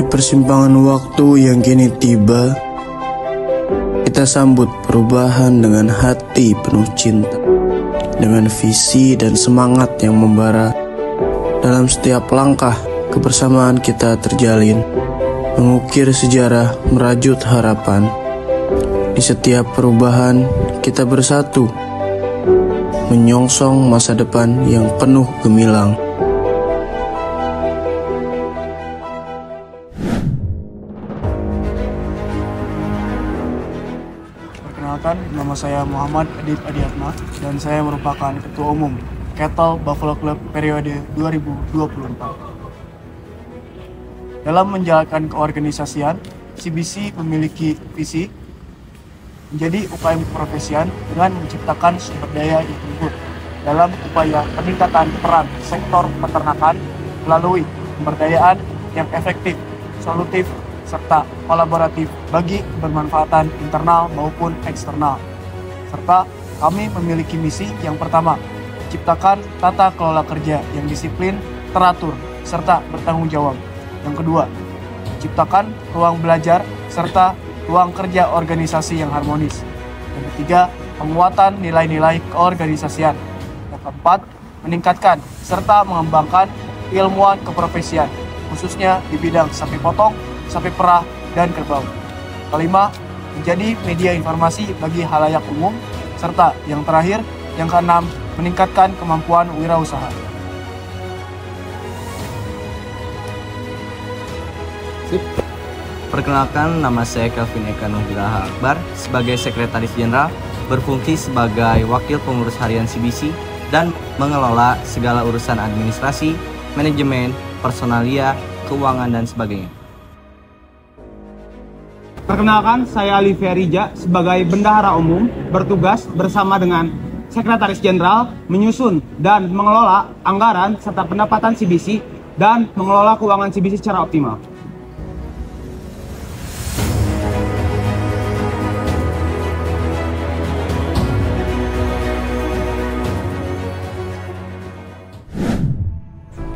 persimpangan waktu yang kini tiba, kita sambut perubahan dengan hati penuh cinta, dengan visi dan semangat yang membara. Dalam setiap langkah, kebersamaan kita terjalin, mengukir sejarah, merajut harapan. Di setiap perubahan, kita bersatu, menyongsong masa depan yang penuh gemilang. Perkenalkan, nama saya Muhammad Adib Adiatma dan saya merupakan Ketua Umum Kettle Buffalo Club periode 2024. Dalam menjalankan keorganisasian, CBC memiliki visi menjadi UKM keprofesian dengan menciptakan sumber daya yang unggul dalam upaya peningkatan peran sektor peternakan melalui pemberdayaan yang efektif, solutif, serta kolaboratif bagi kebermanfaatan internal maupun eksternal. Serta kami memiliki misi yang pertama, menciptakan tata kelola kerja yang disiplin, teratur, serta bertanggung jawab. Yang kedua, menciptakan ruang belajar serta ruang kerja organisasi yang harmonis. Yang ketiga, penguatan nilai-nilai keorganisasian. Yang keempat, meningkatkan serta mengembangkan ilmuwan keprofesian, khususnya di bidang sapi potong, sapi perah, dan kerbau. Kelima, menjadi media informasi bagi halayak umum. Serta yang terakhir, yang keenam, meningkatkan kemampuan wirausaha. Perkenalkan, nama saya Kelvin Eka Nugraha Akbar sebagai Sekretaris Jenderal, berfungsi sebagai Wakil Pengurus Harian CBC dan mengelola segala urusan administrasi, manajemen, personalia, keuangan, dan sebagainya. Perkenalkan, saya Alivia Rija sebagai Bendahara Umum, bertugas bersama dengan Sekretaris Jenderal menyusun dan mengelola anggaran serta pendapatan CBC dan mengelola keuangan CBC secara optimal.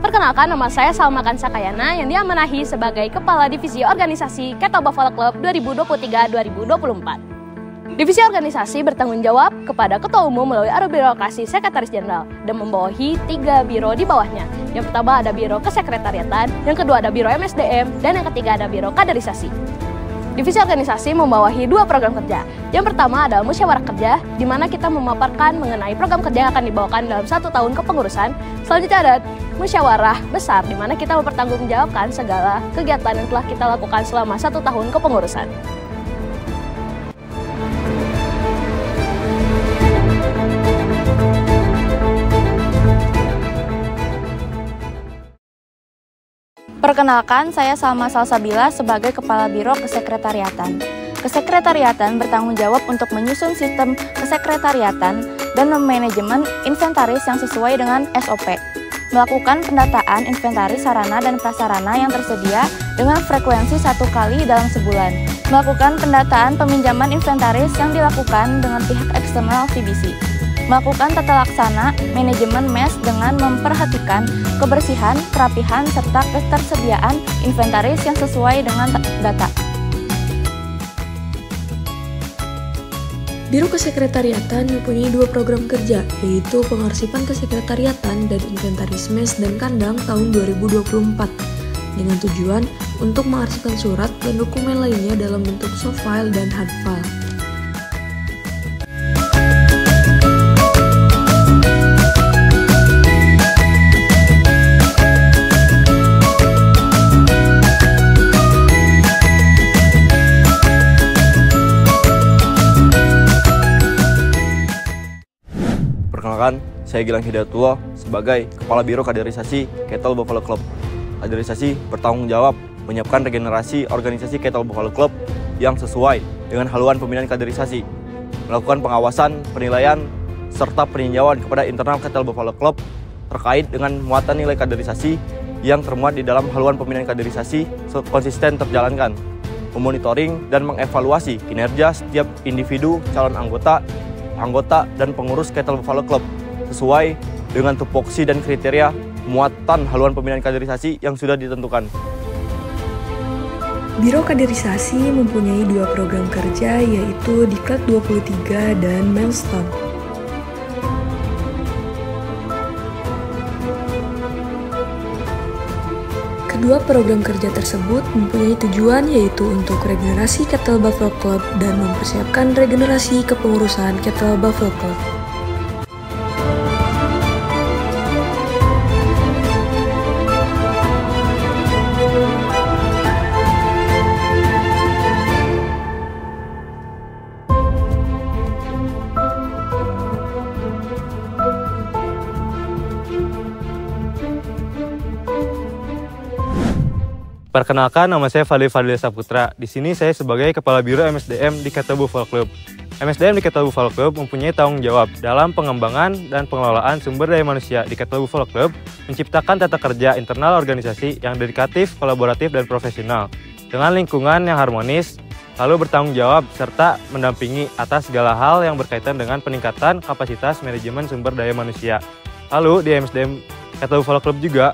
Perkenalkan, nama saya Salma Kansakayana yang diamanahi sebagai Kepala Divisi Organisasi Kettle Buffalo Club 2023-2024. Divisi organisasi bertanggung jawab kepada Ketua Umum melalui arus birokrasi Sekretaris Jenderal dan membawahi 3 biro di bawahnya. Yang pertama ada Biro Kesekretariatan, yang kedua ada Biro MSDM, dan yang ketiga ada Biro Kaderisasi. Divisi organisasi membawahi 2 program kerja. Yang pertama adalah musyawarah kerja, di mana kita memaparkan mengenai program kerja yang akan dibawakan dalam 1 tahun kepengurusan. Selanjutnya ada musyawarah besar, di mana kita mempertanggungjawabkan segala kegiatan yang telah kita lakukan selama 1 tahun kepengurusan. Perkenalkan, saya Salma Salsabila sebagai Kepala Biro Kesekretariatan. Kesekretariatan bertanggung jawab untuk menyusun sistem kesekretariatan dan memanajemen inventaris yang sesuai dengan SOP, melakukan pendataan inventaris sarana dan prasarana yang tersedia dengan frekuensi 1 kali dalam sebulan, melakukan pendataan peminjaman inventaris yang dilakukan dengan pihak eksternal CBC, melakukan tata laksana manajemen MES dengan memperhatikan kebersihan, kerapihan, serta ketersediaan inventaris yang sesuai dengan data. Biro Kesekretariatan mempunyai 2 program kerja, yaitu Pengarsipan Kesekretariatan dan Inventaris MES dan Kandang tahun 2024, dengan tujuan untuk mengarsipkan surat dan dokumen lainnya dalam bentuk soft file dan hard file. Perkenalkan, saya Gilang Hidayatullah sebagai Kepala Biro Kaderisasi Kettle Buffalo Club. Kaderisasi bertanggung jawab menyiapkan regenerasi organisasi Kettle Buffalo Club yang sesuai dengan haluan pembinaan kaderisasi, melakukan pengawasan, penilaian, serta peninjauan kepada internal Kettle Buffalo Club terkait dengan muatan nilai kaderisasi yang termuat di dalam haluan pembinaan kaderisasi konsisten terjalankan, memonitoring dan mengevaluasi kinerja setiap individu calon anggota dan pengurus Kettle Buffalo Club sesuai dengan tupoksi dan kriteria muatan haluan pembinaan kaderisasi yang sudah ditentukan. Biro Kaderisasi mempunyai 2 program kerja, yaitu Diklat 23 dan Milestone. Kedua program kerja tersebut mempunyai tujuan, yaitu untuk regenerasi Kettle Buffalo Club dan mempersiapkan regenerasi kepengurusan Kettle Buffalo Club. Perkenalkan, nama saya Fadil Saputra. Di sini saya sebagai Kepala Biro MSDM di Kettle Buffalo Club. MSDM di Kettle Buffalo Club mempunyai tanggung jawab dalam pengembangan dan pengelolaan sumber daya manusia di Kettle Buffalo Club, menciptakan tata kerja internal organisasi yang dedikatif, kolaboratif, dan profesional, dengan lingkungan yang harmonis, lalu bertanggung jawab serta mendampingi atas segala hal yang berkaitan dengan peningkatan kapasitas manajemen sumber daya manusia. Lalu di MSDM Kettle Buffalo Club juga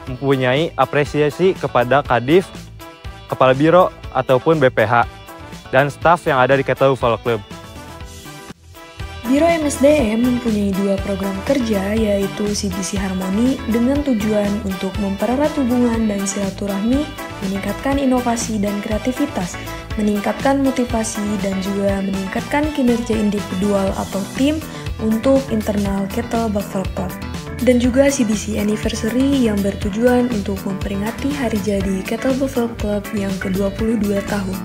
mempunyai apresiasi kepada Kadif, Kepala Biro ataupun BPH, dan staf yang ada di Kettle Buffalo Club. Biro MSDM mempunyai 2 program kerja, yaitu CBC Harmoni dengan tujuan untuk mempererat hubungan dan silaturahmi, meningkatkan inovasi dan kreativitas, meningkatkan motivasi, dan juga meningkatkan kinerja individual atau tim untuk internal Kettle Buffalo Club. Dan juga CBC Anniversary yang bertujuan untuk memperingati hari jadi Kettle Buffalo Club yang ke-22 tahun.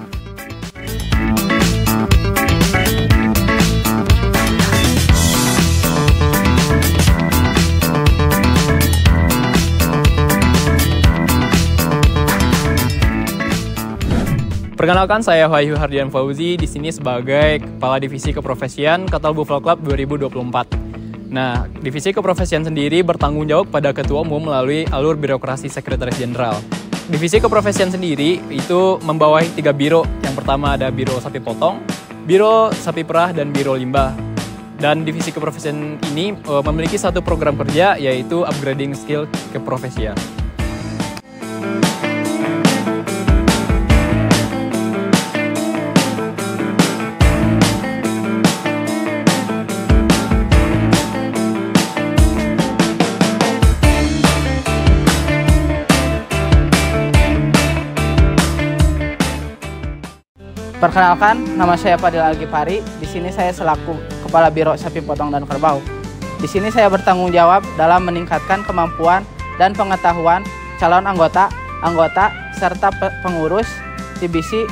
Perkenalkan, saya Wahyu Hardian Fauzi, di sini sebagai Kepala Divisi Keprofesian Kettle Buffalo Club 2024. Nah, Divisi Keprofesian sendiri bertanggung jawab pada Ketua Umum melalui alur birokrasi Sekretaris Jenderal. Divisi Keprofesian sendiri itu membawahi 3 biro. Yang pertama ada Biro Sapi Potong, Biro Sapi Perah, dan Biro Limbah. Dan Divisi Keprofesian ini memiliki 1 program kerja, yaitu Upgrading Skill Keprofesian. Perkenalkan, nama saya Fadil Algifari. Di sini saya selaku Kepala Biro Sapi Potong dan Kerbau. Di sini saya bertanggung jawab dalam meningkatkan kemampuan dan pengetahuan calon anggota, serta pengurus CBC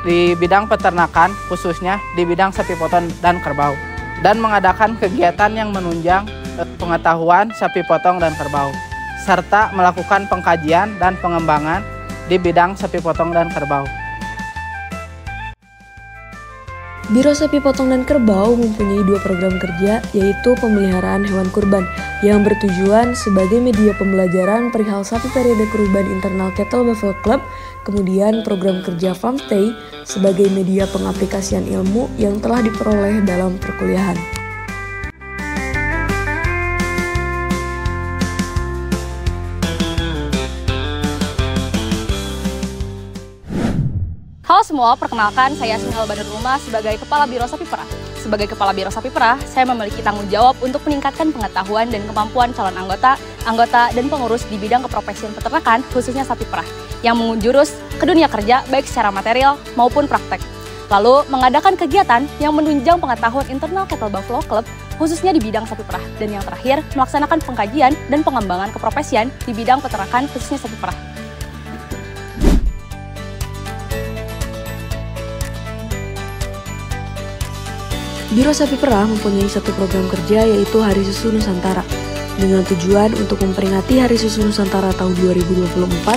di bidang peternakan, khususnya di bidang sapi potong dan kerbau, dan mengadakan kegiatan yang menunjang pengetahuan sapi potong dan kerbau, serta melakukan pengkajian dan pengembangan di bidang sapi potong dan kerbau. Biro Sapi Potong dan Kerbau mempunyai 2 program kerja, yaitu pemeliharaan hewan kurban yang bertujuan sebagai media pembelajaran perihal sapi periode kurban internal Kettle Buffalo Club, kemudian program kerja Farm Stay sebagai media pengaplikasian ilmu yang telah diperoleh dalam perkuliahan. Halo semua, perkenalkan saya Sinhal Badar Rumah sebagai Kepala Biro Sapi Perah. Sebagai Kepala Biro Sapi Perah, saya memiliki tanggung jawab untuk meningkatkan pengetahuan dan kemampuan calon anggota, dan pengurus di bidang keprofesian peternakan, khususnya sapi perah, yang menjurus ke dunia kerja baik secara material maupun praktek. Lalu, mengadakan kegiatan yang menunjang pengetahuan internal Kettle Buffalo Club, khususnya di bidang sapi perah. Dan yang terakhir, melaksanakan pengkajian dan pengembangan keprofesian di bidang peternakan, khususnya sapi perah. Biro Sapi Perah mempunyai 1 program kerja, yaitu Hari Susu Nusantara, dengan tujuan untuk memperingati Hari Susu Nusantara tahun 2024,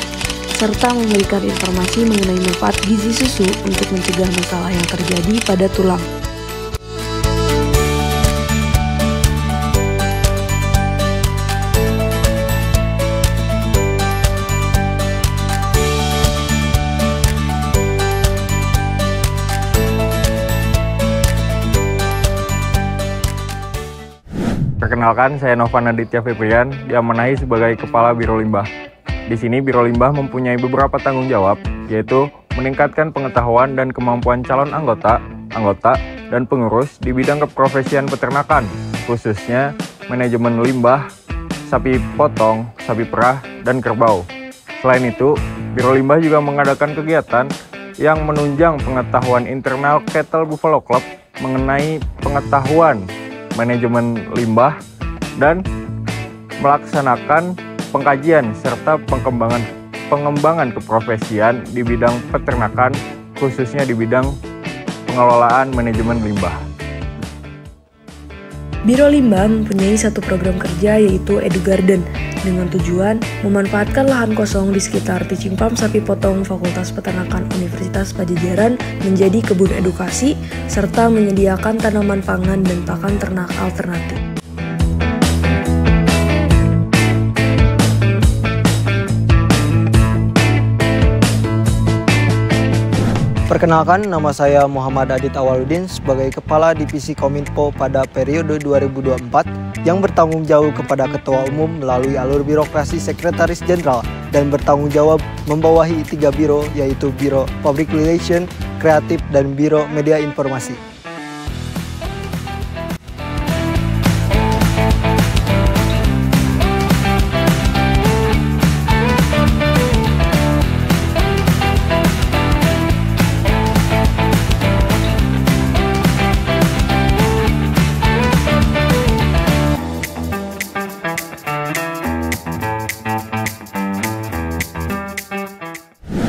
serta memberikan informasi mengenai manfaat gizi susu untuk mencegah masalah yang terjadi pada tulang. Perkenalkan, saya Novan Aditya Febrian, diamanahi sebagai Kepala Biro Limbah. Di sini Biro Limbah mempunyai beberapa tanggung jawab, yaitu meningkatkan pengetahuan dan kemampuan calon anggota, dan pengurus di bidang keprofesian peternakan, khususnya manajemen limbah, sapi potong, sapi perah, dan kerbau. Selain itu, Biro Limbah juga mengadakan kegiatan yang menunjang pengetahuan internal Cattle Buffalo Club mengenai pengetahuan manajemen limbah dan melaksanakan pengkajian serta pengembangan keprofesian di bidang peternakan, khususnya di bidang pengelolaan manajemen limbah. Biro Limbah mempunyai satu program kerja yaitu Edu Garden dengan tujuan memanfaatkan lahan kosong di sekitar Teaching Farm Sapi Potong Fakultas Peternakan Universitas Padjadjaran menjadi kebun edukasi serta menyediakan tanaman pangan dan pakan ternak alternatif. Perkenalkan, nama saya Muhammad Adit Awaludin sebagai Kepala Divisi Kominfo pada periode 2024 yang bertanggung jawab kepada Ketua Umum melalui alur birokrasi Sekretaris Jenderal dan bertanggung jawab membawahi 3 biro yaitu Biro Public Relation, Kreatif, dan Biro Media Informasi.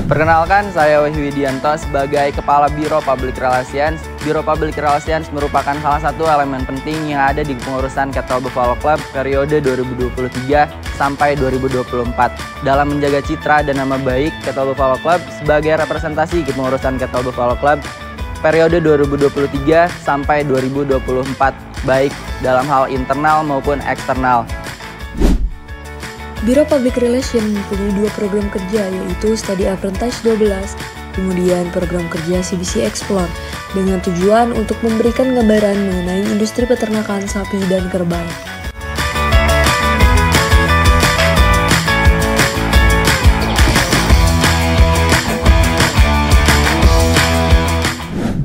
Perkenalkan, saya Wahyu Widianto sebagai Kepala Biro Public Relations. Biro Public Relations merupakan salah satu elemen penting yang ada di pengurusan Cattle Buffalo Club periode 2023 sampai 2024 dalam menjaga citra dan nama baik Cattle Buffalo Club sebagai representasi kepengurusan Cattle Buffalo Club periode 2023 sampai 2024 baik dalam hal internal maupun eksternal. Biro Public Relation mempunyai 2 program kerja yaitu Study Apprentice 12, kemudian program kerja CBC Explore dengan tujuan untuk memberikan gambaran mengenai industri peternakan sapi dan kerbau.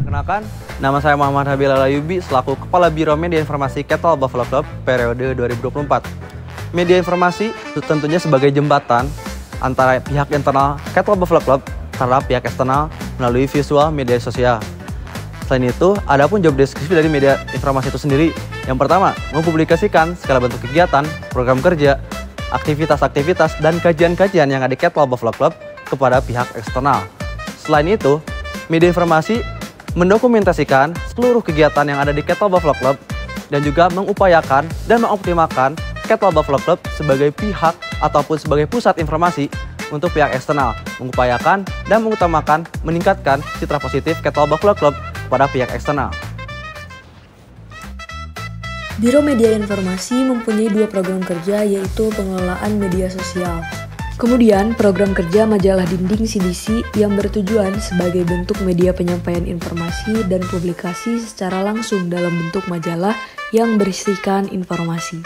Perkenalkan, nama saya Muhammad Habil Alayubi selaku Kepala Biro Media Informasi Cattle Buffalo Club periode 2024. Media informasi itu tentunya sebagai jembatan antara pihak internal Cattle Buffalo Club terhadap pihak eksternal melalui visual media sosial. Selain itu, ada pun job deskripsi dari media informasi itu sendiri. Yang pertama, mempublikasikan segala bentuk kegiatan, program kerja, aktivitas-aktivitas, dan kajian-kajian yang ada di Cattle Buffalo Club kepada pihak eksternal. Selain itu, media informasi mendokumentasikan seluruh kegiatan yang ada di Cattle Buffalo Club dan juga mengupayakan dan mengoptimalkan Cattle Buffalo Club sebagai pihak ataupun sebagai pusat informasi untuk pihak eksternal, mengupayakan dan mengutamakan meningkatkan citra positif Cattle Buffalo Club pada pihak eksternal. Biro Media Informasi mempunyai 2 program kerja yaitu pengelolaan media sosial. Kemudian program kerja majalah dinding CBC yang bertujuan sebagai bentuk media penyampaian informasi dan publikasi secara langsung dalam bentuk majalah yang berisikan informasi.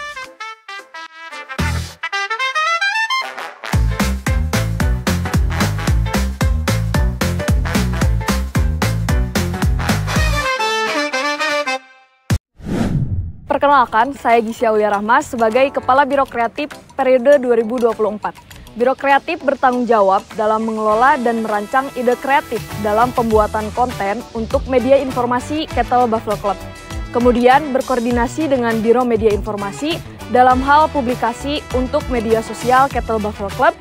Perkenalkan, saya Gisya Aulia Rahmas sebagai Kepala Biro Kreatif periode 2024. Biro Kreatif bertanggung jawab dalam mengelola dan merancang ide kreatif dalam pembuatan konten untuk media informasi Cattle Buffalo Club. Kemudian berkoordinasi dengan Biro Media Informasi dalam hal publikasi untuk media sosial Cattle Buffalo Club,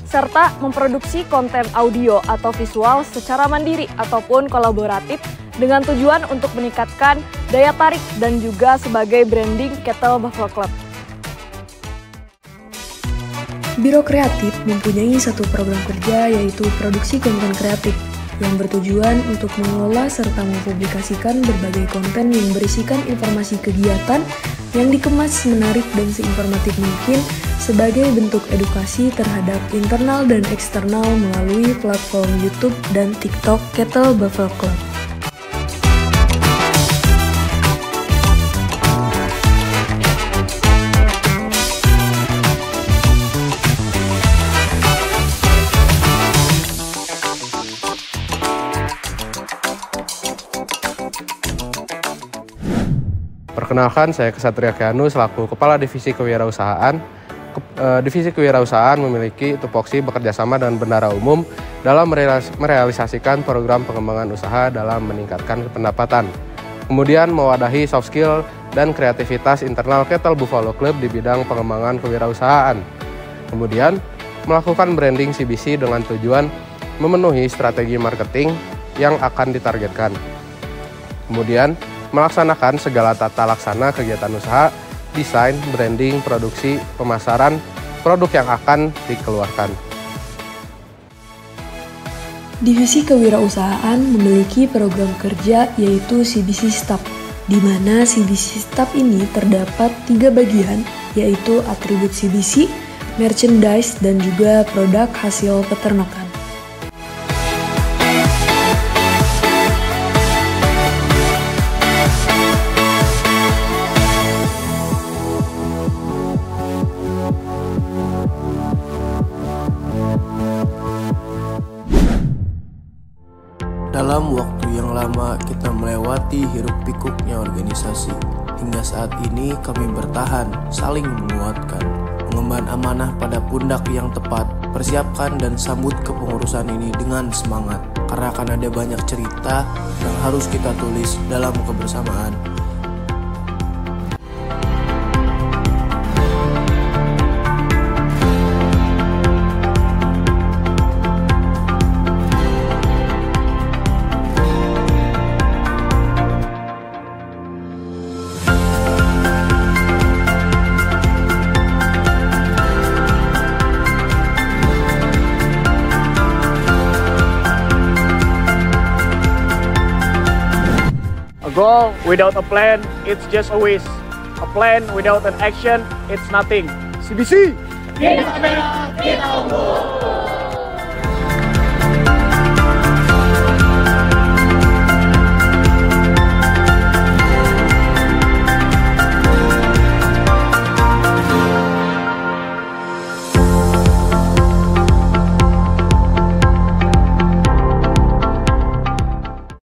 serta memproduksi konten audio atau visual secara mandiri ataupun kolaboratif dengan tujuan untuk meningkatkan daya tarik dan juga sebagai branding Cattle Buffalo Club. Biro Kreatif mempunyai 1 program kerja yaitu produksi konten kreatif yang bertujuan untuk mengelola serta mempublikasikan berbagai konten yang berisikan informasi kegiatan yang dikemas menarik dan seinformatif mungkin sebagai bentuk edukasi terhadap internal dan eksternal melalui platform YouTube dan TikTok Cattle Buffalo Club. Perkenalkan, saya Kesatria Keanu selaku Kepala Divisi Kewirausahaan. Divisi Kewirausahaan memiliki tupoksi bekerjasama dengan Bendahara Umum dalam merealisasikan program pengembangan usaha dalam meningkatkan pendapatan. Kemudian mewadahi soft skill dan kreativitas internal Kettle Buffalo Club di bidang pengembangan kewirausahaan. Kemudian melakukan branding CBC dengan tujuan memenuhi strategi marketing yang akan ditargetkan. Kemudian melaksanakan segala tata laksana kegiatan usaha, desain, branding, produksi, pemasaran, produk yang akan dikeluarkan. Divisi Kewirausahaan memiliki program kerja yaitu CBC Staff, di mana CBC Staff ini terdapat 3 bagian, yaitu atribut CBC, merchandise, dan juga produk hasil peternakan. Dalam waktu yang lama kita melewati hiruk-pikuknya organisasi. Hingga saat ini kami bertahan, saling menguatkan, mengemban amanah pada pundak yang tepat, persiapkan dan sambut kepengurusan ini dengan semangat. Karena akan ada banyak cerita yang harus kita tulis dalam kebersamaan. Goal without a plan, it's just a wish. A plan without an action, it's nothing. CBC! Kita merah, kita unggul.